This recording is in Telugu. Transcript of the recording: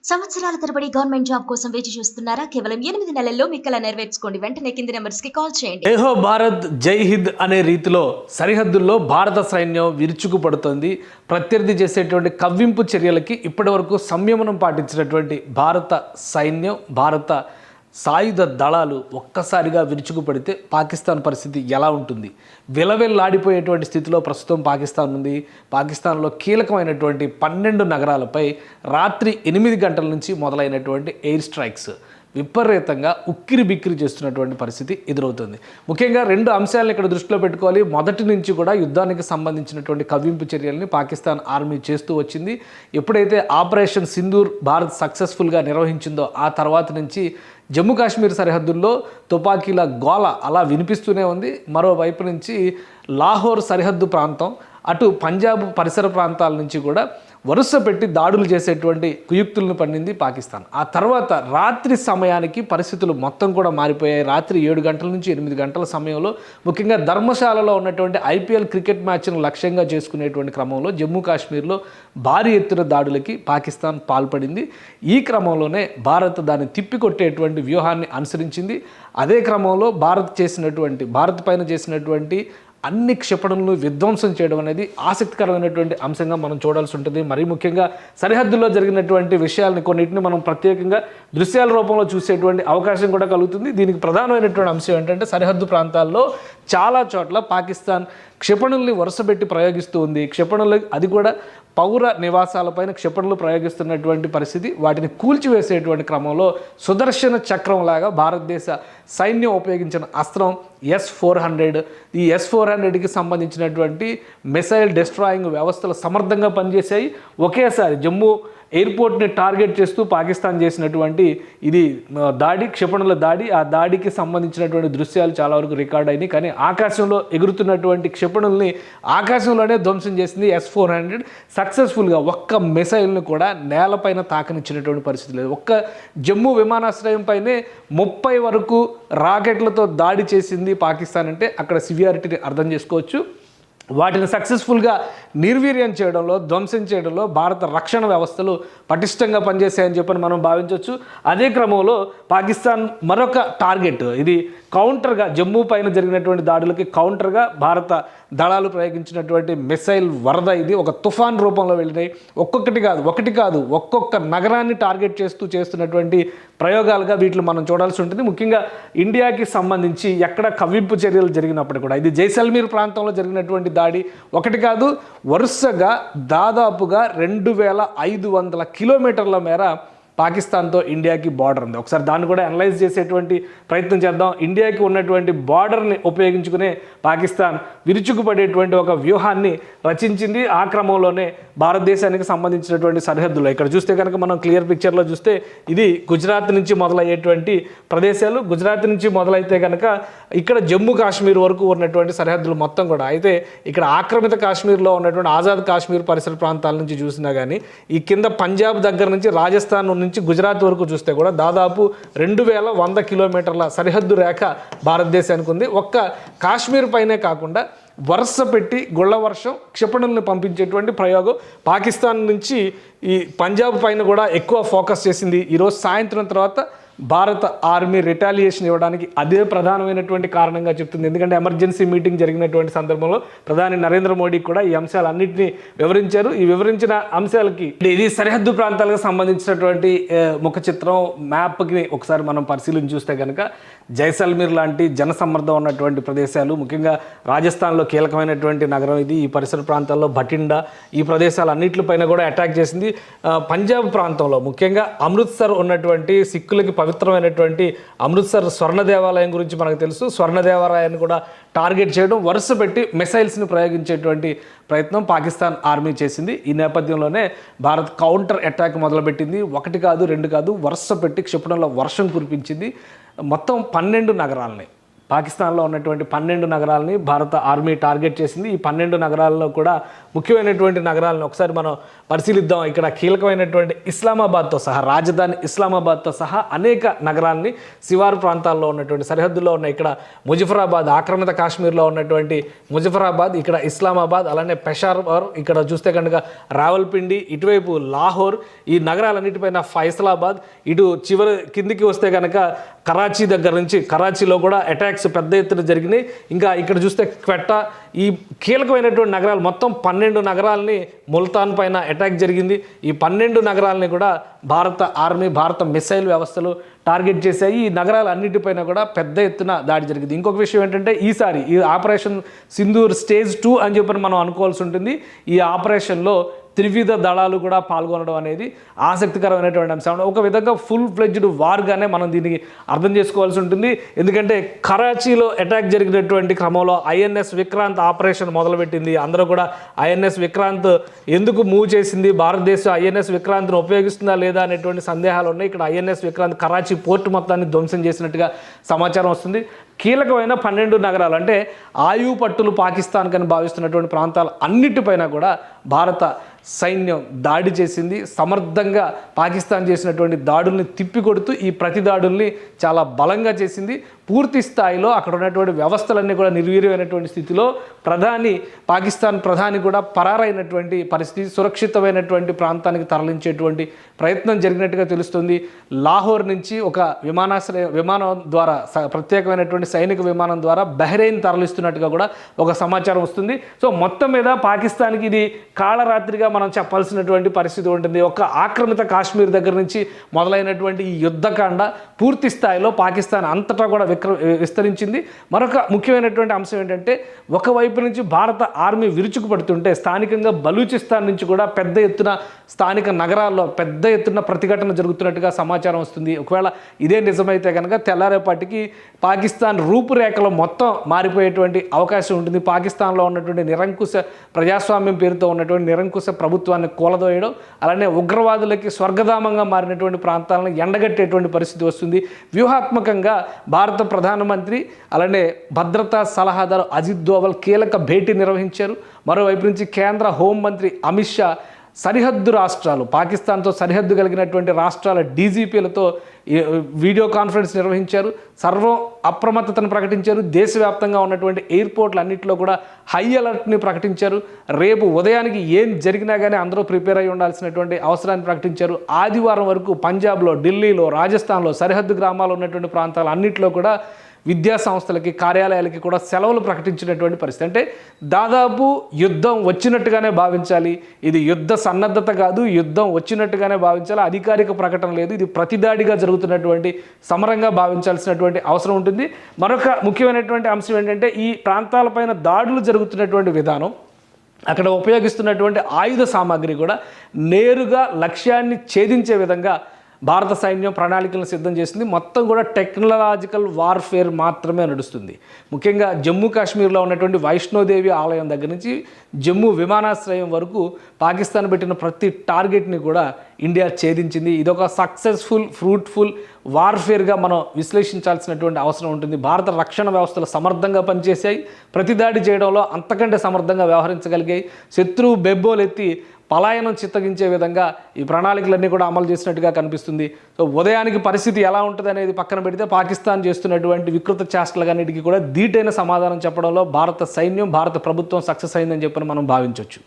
సంవత్సరాల తరబడి గవర్నమెంట్ జాబ్ కోసం వేచి చూస్తున్నారా? కేవలం 8 నెలల్లో మీ కల నెరవేర్చుకోండి. వెంటనే కింది నంబర్స్ కి కాల్ చేయండి. ఏహో భారత్ జై హింద్ అనే రీతిలో సరిహద్దుల్లో భారత సైన్యం విరుచుకుపడుతోంది. ప్రత్యర్థి చేసేటువంటి కవ్వింపు చర్యలకి ఇప్పటివరకు సంయమనం పాటించినటువంటి భారత సైన్యం, భారత సాయుధ దళాలు ఒక్కసారిగా విరుచుకుపడితే పాకిస్తాన్ పరిస్థితి ఎలా ఉంటుంది? విలవెల్లాడిపోయేటువంటి స్థితిలో ప్రస్తుతం పాకిస్తాన్ ఉంది. పాకిస్తాన్లో కీలకమైనటువంటి 12 నగరాలపై రాత్రి 8 గంటల నుంచి మొదలైనటువంటి ఎయిర్ స్ట్రైక్స్ విపరీతంగా ఉక్కిరి బిక్కిరి చేస్తున్నటువంటి పరిస్థితి ఎదురవుతుంది. ముఖ్యంగా 2 అంశాలను ఇక్కడ దృష్టిలో పెట్టుకోవాలి. మొదటి నుంచి కూడా యుద్ధానికి సంబంధించినటువంటి కవ్వింపు చర్యల్ని పాకిస్తాన్ ఆర్మీ చేస్తూ వచ్చింది. ఎప్పుడైతే ఆపరేషన్ సింధూర్ భారత్ సక్సెస్ఫుల్గా నిర్వహించిందో ఆ తర్వాత నుంచి జమ్మూ కాశ్మీర్ సరిహద్దుల్లో తుపాకీల గోల అలా వినిపిస్తూనే ఉంది. మరోవైపు నుంచి లాహోర్ సరిహద్దు ప్రాంతం, అటు పంజాబ్ పరిసర ప్రాంతాల నుంచి కూడా వరుస పెట్టి దాడులు చేసేటువంటి కుయుక్తులను పన్నింది పాకిస్తాన్. ఆ తర్వాత రాత్రి సమయానికి పరిస్థితులు మొత్తం కూడా మారిపోయాయి. రాత్రి 7 గంటల నుంచి 8 గంటల సమయంలో ముఖ్యంగా ధర్మశాలలో ఉన్నటువంటి ఐపీఎల్ క్రికెట్ మ్యాచ్ను లక్ష్యంగా చేసుకునేటువంటి క్రమంలో జమ్మూ కాశ్మీర్లో భారీ ఎత్తున దాడులకి పాకిస్తాన్ పాల్పడింది. ఈ క్రమంలోనే భారత్ దాన్ని తిప్పికొట్టేటువంటి వ్యూహాన్ని అనుసరించింది. అదే క్రమంలో భారత్ పైన చేసినటువంటి అన్ని క్షిపణులను విధ్వంసం చేయడం అనేది ఆసక్తికరమైనటువంటి అంశంగా మనం చూడాల్సి ఉంటుంది. మరీ ముఖ్యంగా సరిహద్దుల్లో జరిగినటువంటి విషయాలని కొన్నిటిని మనం ప్రత్యేకంగా దృశ్యాల రూపంలో చూసేటువంటి అవకాశం కూడా కలుగుతుంది. దీనికి ప్రధానమైనటువంటి అంశం ఏంటంటే సరిహద్దు ప్రాంతాల్లో చాలా చోట్ల పాకిస్తాన్ క్షిపణుల్ని వరుసపెట్టి ప్రయోగిస్తూ ఉంది. క్షిపణులు అది కూడా పౌర నివాసాలపైన క్షిపణులు ప్రయోగిస్తున్నటువంటి పరిస్థితి. వాటిని కూల్చివేసేటువంటి క్రమంలో సుదర్శన చక్రంలాగా భారతదేశ సైన్యం ఉపయోగించిన అస్త్రం S-400. ఈ S-400కి సంబంధించినటువంటి మిసైల్ డిస్ట్రాయింగ్ వ్యవస్థలు సమర్థంగా పనిచేశాయి. ఒకేసారి జమ్మూ ఎయిర్పోర్ట్ని టార్గెట్ చేస్తూ పాకిస్తాన్ చేసినటువంటి ఇది దాడి, క్షిపణుల దాడి, ఆ దాడికి సంబంధించినటువంటి దృశ్యాలు చాలా వరకు రికార్డ్ అయినాయి. కానీ ఆకాశంలో ఎగురుతున్నటువంటి క్షిపణుల్ని ఆకాశంలోనే ధ్వంసం చేసింది S-400 సక్సెస్ఫుల్గా. ఒక్క మిసైల్ని కూడా నేలపైన తాకనిచ్చినటువంటి పరిస్థితి లేదు. ఒక్క జమ్మూ విమానాశ్రయం పైనే 30 వరకు రాకెట్లతో దాడి చేసింది పాకిస్తాన్ అంటే అక్కడ సివియారిటీని అర్థం చేసుకోవచ్చు. వాటిని సక్సెస్ఫుల్గా నిర్వీర్యం చేయడంలో, ధ్వంసం చేయడంలో భారత రక్షణ వ్యవస్థలు పటిష్టంగా పనిచేశాయని చెప్పని మనం భావించవచ్చు. అదే క్రమంలో పాకిస్తాన్ మరొక టార్గెట్, ఇది కౌంటర్గా జమ్మూ పైన జరిగినటువంటి దాడులకి కౌంటర్గా భారత దళాలు ప్రయోగించినటువంటి మిసైల్ వరద. ఇది ఒక తుఫాన్ రూపంలో వెళ్ళినాయి. ఒకటి కాదు ఒక్కొక్క నగరాన్ని టార్గెట్ చేస్తున్నటువంటి ప్రయోగాలుగా వీటిని మనం చూడాల్సి ఉంటుంది. ముఖ్యంగా ఇండియాకి సంబంధించి ఎక్కడ కవ్వింపు చర్యలు జరిగినప్పుడు కూడా, ఇది జైసల్మీర్ ప్రాంతంలో జరిగినటువంటి దాడి ఒకటి కాదు, వరుసగా దాదాపుగా 2500 కిలోమీటర్ల మేర పాకిస్తాన్తో ఇండియాకి బార్డర్ ఉంది. ఒకసారి దాన్ని కూడా అనలైజ్ చేసేటువంటి ప్రయత్నం చేద్దాం. ఇండియాకి ఉన్నటువంటి బార్డర్ని ఉపయోగించుకునే పాకిస్తాన్ విరుచుకుపడేటువంటి ఒక వ్యూహాన్ని రచించింది. ఆ క్రమంలోనే భారతదేశానికి సంబంధించినటువంటి సరిహద్దులో ఇక్కడ చూస్తే కనుక మనం క్లియర్ పిక్చర్లో చూస్తే ఇది గుజరాత్ నుంచి మొదలయ్యేటువంటి ప్రదేశాలు. గుజరాత్ నుంచి మొదలైతే కనుక ఇక్కడ జమ్మూ కాశ్మీర్ వరకు ఉన్నటువంటి సరిహద్దులు మొత్తం కూడా, అయితే ఇక్కడ ఆక్రమిత కాశ్మీర్లో ఉన్నటువంటి ఆజాద్ కాశ్మీర్ పరిసర ప్రాంతాల నుంచి చూసినా కానీ ఈ కింద పంజాబ్ దగ్గర నుంచి రాజస్థాన్ నుంచి గుజరాత్ వరకు చూస్తే కూడా దాదాపు 2100 కిలోమీటర్ల సరిహద్దు రేఖ భారతదేశానికి ఉంది. ఒక్క కాశ్మీర్ పైనే కాకుండా వరుస పెట్టి గుళ్ళ వర్షం క్షిపణులను పంపించేటువంటి ప్రయోగం పాకిస్తాన్ నుంచి ఈ పంజాబ్ పైన కూడా ఎక్కువ ఫోకస్ చేసింది. ఈరోజు సాయంత్రం తర్వాత భారత ఆర్మీ రిటాలియేషన్ ఇవ్వడానికి అదే ప్రధానమైనటువంటి కారణంగా చెప్తుంది. ఎందుకంటే ఎమర్జెన్సీ మీటింగ్ జరిగినటువంటి సందర్భంలో ప్రధాని నరేంద్ర మోడీ కూడా ఈ అంశాలన్నింటినీ వివరించారు. ఈ వివరించిన అంశాలకి ఇది సరిహద్దు ప్రాంతాలకు సంబంధించినటువంటి ముఖ చిత్రం మ్యాప్కి ఒకసారి మనం పరిశీలించి చూస్తే కనుక జైసల్మీర్ లాంటి జనసమ్మర్దం ఉన్నటువంటి ప్రదేశాలు, ముఖ్యంగా రాజస్థాన్లో కీలకమైనటువంటి నగరం ఇది. ఈ పరిసర ప్రాంతాల్లో భటిండా, ఈ ప్రదేశాలన్నింటిపైన కూడా అటాక్ చేసింది. పంజాబ్ ప్రాంతంలో ముఖ్యంగా అమృత్సర్ ఉన్నటువంటి సిక్కులకి పవిత్రమైనటువంటి అమృత్సర్ స్వర్ణ దేవాలయం గురించి మనకు తెలుసు. స్వర్ణ దేవాలయాన్ని కూడా టార్గెట్ చేయడం, వరుస పెట్టి మిసైల్స్ని ప్రయోగించేటువంటి ప్రయత్నం పాకిస్తాన్ ఆర్మీ చేసింది. ఈ నేపథ్యంలోనే భారత్ కౌంటర్ అటాక్ మొదలుపెట్టింది. 1 కాదు 2 కాదు వరుస పెట్టి క్షిపణుల వర్షం కురిపించింది. మొత్తం 12 నగరాలని పాకిస్తాన్లో ఉన్నటువంటి 12 నగరాలని భారత ఆర్మీ టార్గెట్ చేసింది. ఈ 12 నగరాల్లో కూడా ముఖ్యమైనటువంటి నగరాలను ఒకసారి మనం పరిశీలిద్దాం. ఇక్కడ కీలకమైనటువంటి ఇస్లామాబాద్తో సహా, రాజధాని ఇస్లామాబాద్తో సహా అనేక నగరాలని శివారు ప్రాంతాల్లో ఉన్నటువంటి సరిహద్దుల్లో ఉన్న ఇక్కడ ముజఫరాబాద్, ఆక్రమిత కాశ్మీర్లో ఉన్నటువంటి ముజఫరాబాద్, ఇక్కడ ఇస్లామాబాద్, అలానే పెషావర్, ఇక్కడ చూస్తే కనుక రావల్పిండి, ఇటువైపు లాహోర్, ఈ నగరాలన్నిటిపైన ఫైసలాబాద్, ఇటు చివరి కిందికి వస్తే కనుక కరాచీ దగ్గర నుంచి, కరాచీలో కూడా అటాక్స్ పెద్ద ఎత్తున జరిగినాయి. ఇంకా ఇక్కడ చూస్తే క్వెట్టా, ఈ కీలకమైనటువంటి నగరాలు మొత్తం 12 నగరాలని ముల్తాన్ పైన అటాక్ జరిగింది. ఈ 12 నగరాలని కూడా భారత ఆర్మీ, భారత మిసైల్ వ్యవస్థలు టార్గెట్ చేశాయి. ఈ నగరాలు అన్నిటిపైన కూడా పెద్ద ఎత్తున దాడి జరిగింది. ఇంకొక విషయం ఏంటంటే ఈసారి ఈ ఆపరేషన్ సింధూర్ స్టేజ్ 2 అని చెప్పి మనం అనుకోవాల్సి ఉంటుంది. ఈ ఆపరేషన్లో త్రివిధ దళాలు కూడా పాల్గొనడం అనేది ఆసక్తికరమైనటువంటి అంశం. ఒక విధంగా ఫుల్ ఫ్లెడ్జ్డ్ వార్గానే మనం దీనికి అర్థం చేసుకోవాల్సి ఉంటుంది. ఎందుకంటే కరాచీలో అటాక్ జరిగినటువంటి క్రమంలో ఐఎన్ఎస్ విక్రాంత్ ఆపరేషన్ మొదలుపెట్టింది. అందరూ కూడా ఐఎన్ఎస్ విక్రాంత్ ఎందుకు మూవ్ చేసింది, భారతదేశం ఐఎన్ఎస్ విక్రాంత్ను ఉపయోగిస్తుందా లేదా అనేటువంటి సందేహాలు ఉన్నాయి. ఇక్కడ ఐఎన్ఎస్ విక్రాంత్ కరాచీ పోర్టు మొత్తాన్ని ధ్వంసం చేసినట్టుగా సమాచారం వస్తుంది. కీలకమైన 12 నగరాలు అంటే ఆయువు పట్టులు పాకిస్తాన్ కని భావిస్తున్నటువంటి ప్రాంతాలు అన్నిటిపైన కూడా భారత సైన్యం దాడి చేసింది. సమర్థంగా పాకిస్తాన్ చేసినటువంటి దాడుల్ని తిప్పికొడుతూ ఈ ప్రతి దాడుల్ని చాలా బలంగా చేసింది. పూర్తి స్థాయిలో అక్కడ ఉన్నటువంటి వ్యవస్థలన్నీ కూడా నిర్వీర్యమైనటువంటి స్థితిలో పాకిస్తాన్ ప్రధాని కూడా పరారైనటువంటి పరిస్థితి, సురక్షితమైనటువంటి ప్రాంతానికి తరలించేటువంటి ప్రయత్నం జరిగినట్టుగా తెలుస్తుంది. లాహోర్ నుంచి ఒక విమానం ద్వారా, ప్రత్యేకమైనటువంటి సైనిక విమానం ద్వారా బహ్రెయిన్ తరలిస్తున్నట్టుగా కూడా ఒక సమాచారం వస్తుంది. సో మొత్తం మీద పాకిస్తాన్కి ఇది కాళరాత్రిగా మనం చెప్పాల్సినటువంటి పరిస్థితి ఉంటుంది. ఒక ఆక్రమిత కాశ్మీర్ దగ్గర నుంచి మొదలైనటువంటి ఈ యుద్ధకాండ పూర్తి స్థాయిలో పాకిస్తాన్ అంతటా కూడా విస్తరించింది. మరొక ముఖ్యమైనటువంటి అంశం ఏంటంటే ఒకవైపు నుంచి భారత ఆర్మీ విరుచుకుపడుతుంటే స్థానికంగా బలూచిస్తాన్ నుంచి కూడా పెద్ద ఎత్తున స్థానిక నగరాల్లో పెద్ద ఎత్తున ప్రతిఘటన జరుగుతున్నట్టుగా సమాచారం వస్తుంది. ఒకవేళ ఇదే నిజమైతే కనుక తెల్లారేపాటికి పాకిస్తాన్ రూపురేఖలు మొత్తం మారిపోయేటువంటి అవకాశం ఉంటుంది. పాకిస్తాన్లో ఉన్నటువంటి నిరంకుశ ప్రజాస్వామ్యం పేరుతో ఉన్నటువంటి నిరంకుశ ప్రభుత్వాన్ని కూలదోయడం, అలానే ఉగ్రవాదులకి స్వర్గధామంగా మారినటువంటి ప్రాంతాలను ఎండగట్టేటువంటి పరిస్థితి వస్తుంది. వ్యూహాత్మకంగా భారత ప్రధానమంత్రి అలానే భద్రతా సలహాదారు అజిత్ దోవల్ కీలక భేటీ నిర్వహించారు. మరోవైపు నుంచి కేంద్ర హోంమంత్రి అమిత్ షా సరిహద్దు రాష్ట్రాలు, పాకిస్తాన్తో సరిహద్దు కలిగినటువంటి రాష్ట్రాల డీజీపీలతో వీడియో కాన్ఫరెన్స్ నిర్వహించారు. సర్వం అప్రమత్తతను ప్రకటించారు. దేశవ్యాప్తంగా ఉన్నటువంటి ఎయిర్పోర్ట్లు అన్నింటిలో కూడా హై అలర్ట్ని ప్రకటించారు. రేపు ఉదయానికి ఏం జరిగినా కానీ అందరూ ప్రిపేర్ అయి ఉండాల్సినటువంటి అవసరాన్ని ప్రకటించారు. ఆదివారం వరకు పంజాబ్లో, ఢిల్లీలో, రాజస్థాన్లో సరిహద్దు గ్రామాలు ఉన్నటువంటి ప్రాంతాలు అన్నింటిలో కూడా విద్యా సంస్థలకి, కార్యాలయాలకి కూడా సెలవులు ప్రకటించినటువంటి పరిస్థితి. అంటే దాదాపు యుద్ధం వచ్చినట్టుగానే భావించాలి. ఇది యుద్ధ సన్నద్ధత కాదు, యుద్ధం వచ్చినట్టుగానే భావించాలి. అధికారిక ప్రకటన లేదు. ఇది ప్రతిదాడిగా జరుగుతున్నటువంటి సమరంగా భావించాల్సినటువంటి అవసరం ఉంటుంది. మరొక ముఖ్యమైనటువంటి అంశం ఏంటంటే ఈ ప్రాంతాలపైన దాడులు జరుగుతున్నటువంటి విధానం, అక్కడ ఉపయోగిస్తున్నటువంటి ఆయుధ సామాగ్రి కూడా నేరుగా లక్ష్యాన్ని ఛేదించే విధంగా భారత సైన్యం ప్రణాళికలను సిద్ధం చేసింది. మొత్తం కూడా టెక్నాలజికల్ వార్ఫేర్ మాత్రమే నడుస్తుంది. ముఖ్యంగా జమ్మూ కాశ్మీర్లో ఉన్నటువంటి వైష్ణోదేవి ఆలయం దగ్గర నుంచి జమ్మూ విమానాశ్రయం వరకు పాకిస్తాన్ పెట్టిన ప్రతి టార్గెట్ని కూడా ఇండియా ఛేదించింది. ఇదొక సక్సెస్ఫుల్, ఫ్రూట్ఫుల్ వార్ఫేర్గా మనం విశ్లేషించాల్సినటువంటి అవసరం ఉంటుంది. భారత రక్షణ వ్యవస్థలు సమర్థంగా పనిచేశాయి. ప్రతిదాడి చేయడంలో అంతకంటే సమర్థంగా వ్యవహరించగలిగాయి. శత్రువు బెబ్బోలెత్తి పలాయనం చిత్తగించే విధంగా ఈ ప్రణాళికలన్నీ కూడా అమలు చేసినట్టుగా కనిపిస్తుంది. సో ఉదయానికి పరిస్థితి ఎలా ఉంటుంది అనేది పక్కన పెడితే పాకిస్తాన్ చేస్తున్నటువంటి వికృత చేష్టలన్నిటికీ కూడా ధీటైన సమాధానం చెప్పడంలో భారత సైన్యం, భారత ప్రభుత్వం సక్సెస్ అయిందని చెప్పని మనం భావించవచ్చు.